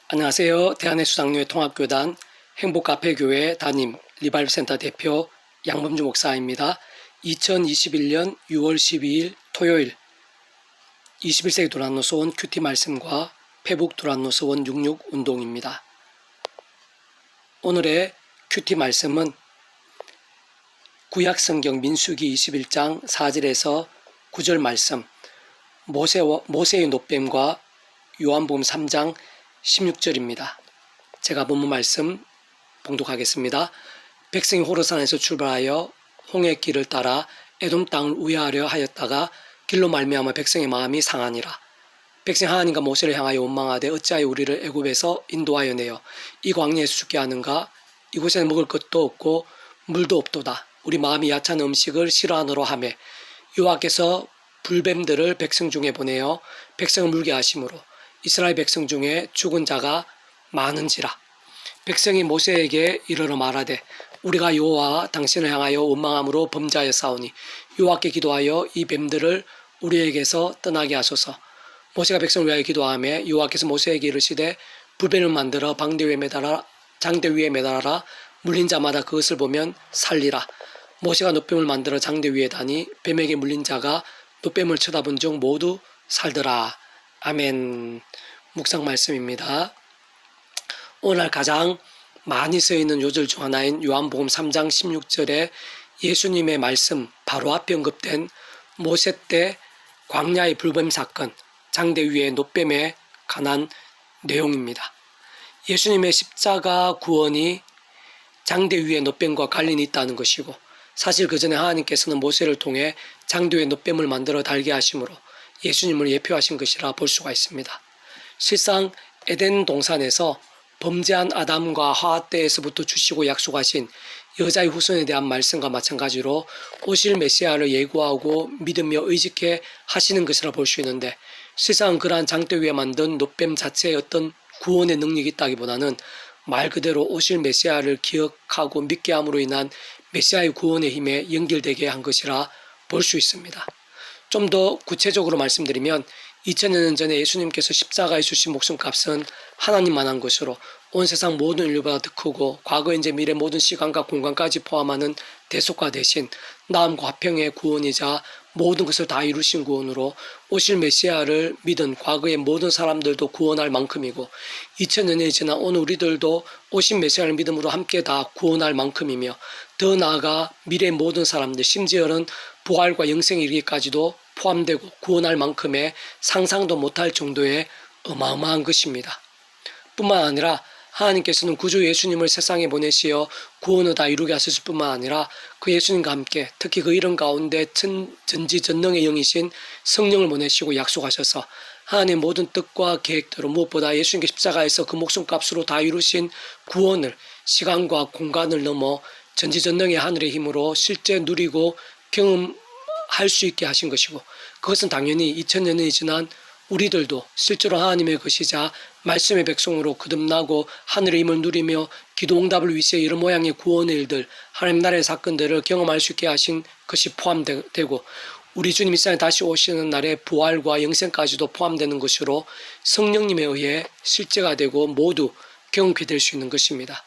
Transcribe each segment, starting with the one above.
안녕하세요. 대한의 수장로회 통합교단 행복카페교회 담임 리바이브센터 대표 양범주 목사입니다. 2021년 6월 12일 토요일 21세기 도란노서원 큐티 말씀과 페북 도란노서원 66 운동입니다. 오늘의 큐티 말씀은 구약성경 민수기 21장 4절에서 9절 말씀, 모세의 노뱀과 요한복음 3장 16절입니다. 제가 본문 말씀 봉독하겠습니다. 백성이 호르산에서 출발하여 홍해 길을 따라 에돔 땅을 우회하려 하였다가 길로 말미암아 백성의 마음이 상하니라. 백성이 하나님과 모세를 향하여 원망하되 어찌하여 우리를 애굽에서 인도하여 내어 이 광야에서 죽게 하는가? 이곳에는 먹을 것도 없고 물도 없도다. 우리 마음이 야찬 음식을 싫어하노라 하며 여호와께서 불뱀들을 백성 중에 보내어 백성을 물게 하심으로 이스라엘 백성 중에 죽은 자가 많은지라. 백성이 모세에게 이르러 말하되 우리가 여호와와 당신을 향하여 원망함으로 범죄하여 싸우니 여호와께 기도하여 이 뱀들을 우리에게서 떠나게 하소서. 모세가 백성을 위하여 기도하며 여호와께서 모세에게 이르시되 불뱀을 만들어 장대 위에 매달아라. 물린 자마다 그것을 보면 살리라. 모세가 노뱀을 만들어 장대 위에 다니 뱀에게 물린 자가 노뱀을 쳐다본 중 모두 살더라. 아멘. 묵상 말씀입니다. 오늘 가장 많이 쓰여있는 요절 중 하나인 요한복음 3장 16절에 예수님의 말씀 바로 앞에 언급된 모세 때 광야의 불뱀 사건, 장대 위의 노뱀에 관한 내용입니다. 예수님의 십자가 구원이 장대 위의 노뱀과 관련이 있다는 것이고, 사실 그 전에 하나님께서는 모세를 통해 장대 위의 노뱀을 만들어 달게 하심으로 예수님을 예표하신 것이라 볼 수가 있습니다. 실상 에덴 동산에서 범죄한 아담과 하와 때에서부터 주시고 약속하신 여자의 후손에 대한 말씀과 마찬가지로 오실 메시아를 예고하고 믿으며 의지케 하시는 것이라 볼 수 있는데, 실상 그러한 장대 위에 만든 노뱀 자체의 어떤 구원의 능력이 있다기보다는 말 그대로 오실 메시아를 기억하고 믿게 함으로 인한 메시아의 구원의 힘에 연결되게 한 것이라 볼 수 있습니다. 좀 더 구체적으로 말씀드리면 2000년 전에 예수님께서 십자가에 주신 목숨값은 하나님만한 것으로 온 세상 모든 인류보다 더 크고 과거 현재 미래 모든 시간과 공간까지 포함하는 대속과 대신 나음과 화평의 구원이자 모든 것을 다 이루신 구원으로 오실 메시아를 믿은 과거의 모든 사람들도 구원할 만큼이고 2000년이 지난 오늘 우리들도 오신 메시아를 믿음으로 함께 다 구원할 만큼이며, 더 나아가 미래의 모든 사람들 심지어는 부활과 영생에 이르기까지도 포함되고 구원할 만큼의 상상도 못할 정도의 어마어마한 것입니다. 뿐만 아니라 하나님께서는 구주 예수님을 세상에 보내시어 구원을 다 이루게 하셨을 뿐만 아니라 그 예수님과 함께 특히 그 이름 가운데 전지전능의 영이신 성령을 보내시고 약속하셔서 하나님의 모든 뜻과 계획대로 무엇보다 예수님께 십자가에서 그 목숨값으로 다 이루신 구원을 시간과 공간을 넘어 전지전능의 하늘의 힘으로 실제 누리고 경험할 수 있게 하신 것이고, 그것은 당연히 2000년이 지난 우리들도 실제로 하나님의 것이자 말씀의 백성으로 거듭나고 하늘의 힘을 누리며 기도응답을 위시해 이런 모양의 구원의 일들, 하나님 나라의 사건들을 경험할 수 있게 하신 것이 포함되고, 우리 주님 이 세상에 다시 오시는 날의 부활과 영생까지도 포함되는 것으로 성령님에 의해 실제가 되고 모두 경험케 될 수 있는 것입니다.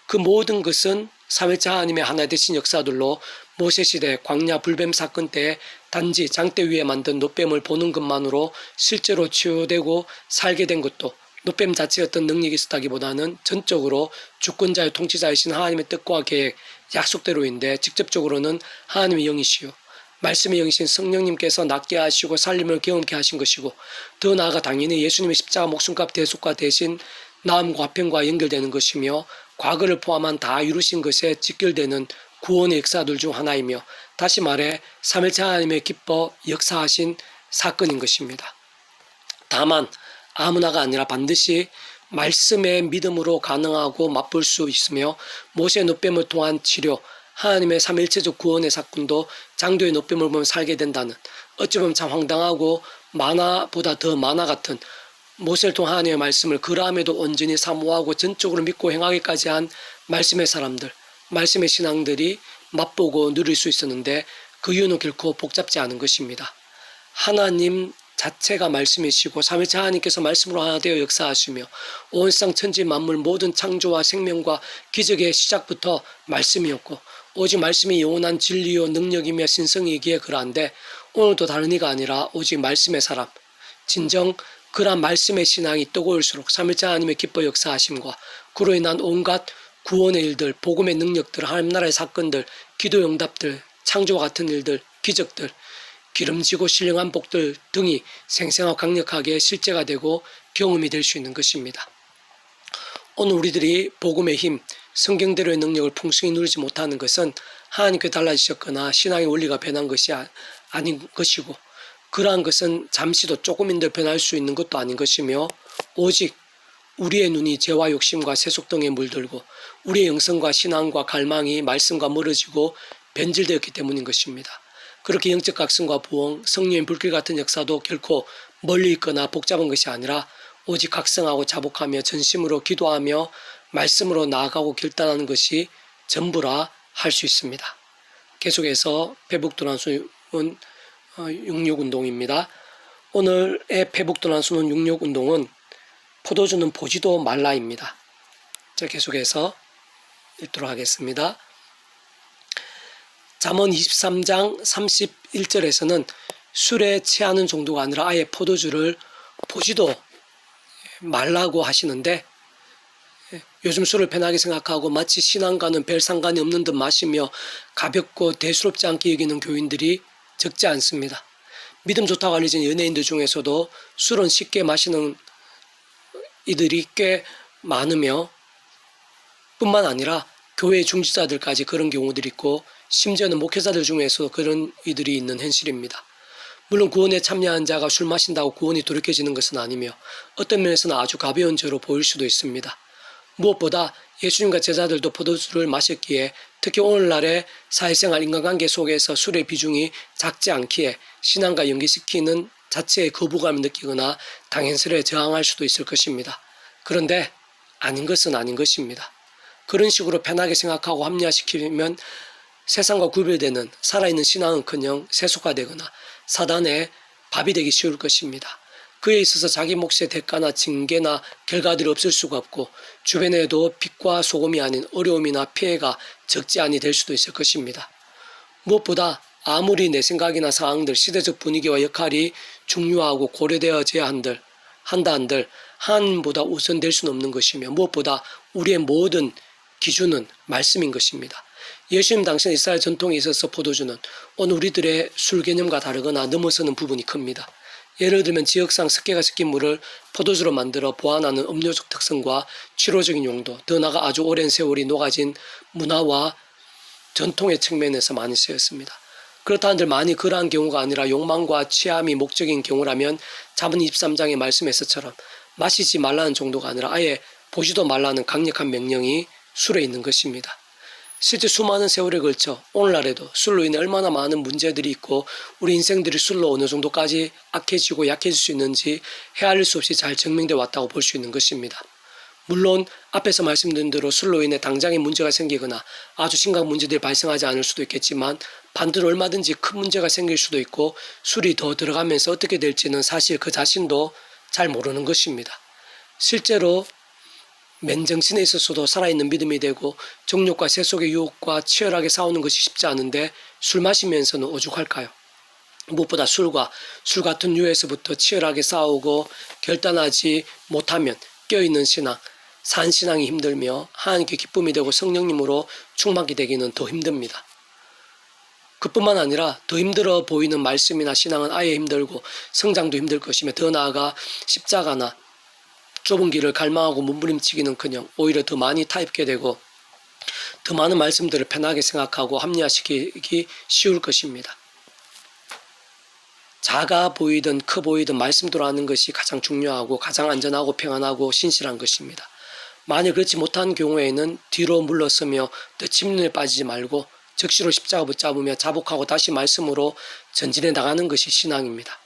그 모든 것은 삼위일체 하나님의 하나 되신 역사들로 모세시대 광야 불뱀 사건 때 단지 장대 위에 만든 노뱀을 보는 것만으로 실제로 치유되고 살게 된 것도 노뱀 자체의 어떤 능력이 있었다기보다는 전적으로 주권자의 통치자이신 하나님의 뜻과 계획, 약속대로인데 직접적으로는 하나님의 영이시요 말씀의 영이신 성령님께서 낫게 하시고 살림을 경험케 하신 것이고, 더 나아가 당연히 예수님의 십자가 목숨값 대속과 대신 나음과 화평과 연결되는 것이며 과거를 포함한 다 이루신 것에 직결되는 구원의 역사들 중 하나이며, 다시 말해 삼위일체 하나님의 기뻐 역사하신 사건인 것입니다. 다만 아무나가 아니라 반드시 말씀의 믿음으로 가능하고 맛볼 수 있으며, 모세의 노뱀을 통한 치료, 하나님의 삼위일체적 구원의 사건도 장도의 노뱀을 보면 살게 된다는, 어찌 보면 참 황당하고 만화보다 더 만화 같은 모세를 통한 하나님의 말씀을 그러함에도 온전히 사모하고 전적으로 믿고 행하기까지 한 말씀의 사람들, 말씀의 신앙들이 맛보고 누릴 수 있었는데, 그 이유는 결코 복잡지 않은 것입니다. 하나님 자체가 말씀이시고 삼위일체 하나님께서 말씀으로 하나 되어 역사하시며 온 세상 천지 만물 모든 창조와 생명과 기적의 시작부터 말씀이었고 오직 말씀이 영원한 진리요 능력이며 신성이기에 그러한데 오늘도 다른 이가 아니라 오직 말씀의 사람 진정 그러한 말씀의 신앙이 뜨거울수록 삼위일체 하나님의 기뻐 역사하심과 그로 인한 온갖 구원의 일들, 복음의 능력들, 하나님 나라의 사건들, 기도 응답들, 창조와 같은 일들, 기적들, 기름지고 신령한 복들 등이 생생하고 강력하게 실제가 되고 경험이 될 수 있는 것입니다. 오늘 우리들이 복음의 힘, 성경대로의 능력을 풍성히 누리지 못하는 것은 하나님께 달라지셨거나 신앙의 원리가 변한 것이 아닌 것이고 그러한 것은 잠시도 조금인들 변할 수 있는 것도 아닌 것이며 오직 우리의 눈이 죄와 욕심과 세속 등에 물들고 우리의 영성과 신앙과 갈망이 말씀과 멀어지고 변질되었기 때문인 것입니다. 그렇게 영적 각성과 부흥, 성령의 불길 같은 역사도 결코 멀리 있거나 복잡한 것이 아니라 오직 각성하고 자복하며 전심으로 기도하며 말씀으로 나아가고 결단하는 것이 전부라 할 수 있습니다. 계속해서 페북도난수는 육육운동입니다. 오늘의 페북도난수는 육육운동은 포도주는 보지도 말라입니다. 자, 계속해서 읽도록 하겠습니다. 잠언 23장 31절에서는 술에 취하는 정도가 아니라 아예 포도주를 보지도 말라고 하시는데 요즘 술을 편하게 생각하고 마치 신앙과는 별 상관이 없는 듯 마시며 가볍고 대수롭지 않게 여기는 교인들이 적지 않습니다. 믿음 좋다고 알려진 연예인들 중에서도 술은 쉽게 마시는 이들이 꽤 많으며 뿐만 아니라 교회 중직자들까지 그런 경우들이 있고 심지어는 목회자들 중에서도 그런 이들이 있는 현실입니다. 물론 구원에 참여한 자가 술 마신다고 구원이 돌이켜지는 것은 아니며 어떤 면에서는 아주 가벼운 죄로 보일 수도 있습니다. 무엇보다 예수님과 제자들도 포도주를 마셨기에 특히 오늘날의 사회생활 인간관계 속에서 술의 비중이 작지 않기에 신앙과 연계시키는 자체의 거부감을 느끼거나 당연스레 저항할 수도 있을 것입니다. 그런데 아닌 것은 아닌 것입니다. 그런 식으로 편하게 생각하고 합리화시키면 세상과 구별되는 살아있는 신앙은커녕 세속화되거나 사단의 밥이 되기 쉬울 것입니다. 그에 있어서 자기 몫의 대가나 징계나 결과들이 없을 수가 없고 주변에도 빛과 소금이 아닌 어려움이나 피해가 적지 않이 될 수도 있을 것입니다. 무엇보다 아무리 내 생각이나 상황들, 시대적 분위기와 역할이 중요하고 고려되어져야 한다 한들 하나님보다 우선될 수는 없는 것이며 무엇보다 우리의 모든 기준은 말씀인 것입니다. 예수님 당시 이스라엘 전통에 있어서 포도주는 오늘 우리들의 술 개념과 다르거나 넘어서는 부분이 큽니다. 예를 들면 지역상 습기가 섞인 물을 포도주로 만들어 보완하는 음료적 특성과 치료적인 용도, 더 나아가 아주 오랜 세월이 녹아진 문화와 전통의 측면에서 많이 쓰였습니다. 그렇다 한들 만일 그러한 경우가 아니라 욕망과 취함이 목적인 경우라면 잠언 23장의 말씀에서처럼 마시지 말라는 정도가 아니라 아예 보지도 말라는 강력한 명령이 술에 있는 것입니다. 실제 수많은 세월에 걸쳐 오늘날에도 술로 인해 얼마나 많은 문제들이 있고 우리 인생들이 술로 어느 정도까지 악해지고 약해질 수 있는지 헤아릴 수 없이 잘 증명되어 왔다고 볼 수 있는 것입니다. 물론 앞에서 말씀드린 대로 술로 인해 당장의 문제가 생기거나 아주 심각한 문제들이 발생하지 않을 수도 있겠지만 반대로 얼마든지 큰 문제가 생길 수도 있고 술이 더 들어가면서 어떻게 될지는 사실 그 자신도 잘 모르는 것입니다. 실제로 맨정신에 있어서도 살아있는 믿음이 되고 정욕과 세속의 유혹과 치열하게 싸우는 것이 쉽지 않은데 술 마시면서는 오죽할까요? 무엇보다 술과 술 같은 유에서부터 치열하게 싸우고 결단하지 못하면 껴있는 신앙, 산 신앙이 힘들며 하나님께 기쁨이 되고 성령님으로 충만히 되기는 더 힘듭니다. 그뿐만 아니라 더 힘들어 보이는 말씀이나 신앙은 아예 힘들고 성장도 힘들 것이며 더 나아가 십자가나 좁은 길을 갈망하고 몸부림치기는커녕 오히려 더 많이 타입게 되고 더 많은 말씀들을 편하게 생각하고 합리화시키기 쉬울 것입니다. 작아 보이든 커 보이든 말씀대로 하는 것이 가장 중요하고 가장 안전하고 평안하고 신실한 것입니다. 만일 그렇지 못한 경우에는 뒤로 물러서며 또 침륜에 빠지지 말고 적시로 십자가 붙잡으며 자복하고 다시 말씀으로 전진해 나가는 것이 신앙입니다.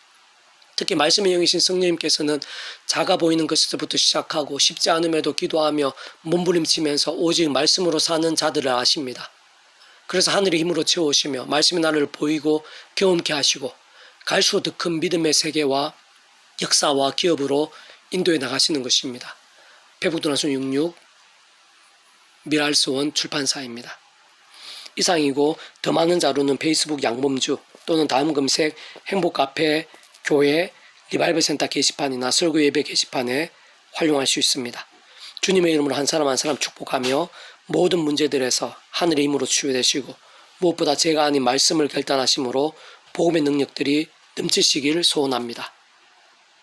특히 말씀의 영이신 성령님께서는 작아 보이는 것에서부터 시작하고 쉽지 않음에도 기도하며 몸부림치면서 오직 말씀으로 사는 자들을 아십니다. 그래서 하늘의 힘으로 채우시며 말씀의 나라를 보이고 경험케 하시고 갈수록 더 큰 믿음의 세계와 역사와 기업으로 인도해 나가시는 것입니다. 배북도난송 66 미랄스원 출판사입니다. 이상이고 더 많은 자료는 페이스북 양범주 또는 다음 검색 행복카페 교회 리바이벌 센터 게시판이나 설교 예배 게시판에 활용할 수 있습니다. 주님의 이름으로 한 사람 한 사람 축복하며 모든 문제들에서 하늘의 힘으로 치유되시고 무엇보다 제가 아닌 말씀을 결단하심으로 복음의 능력들이 넘치시길 소원합니다.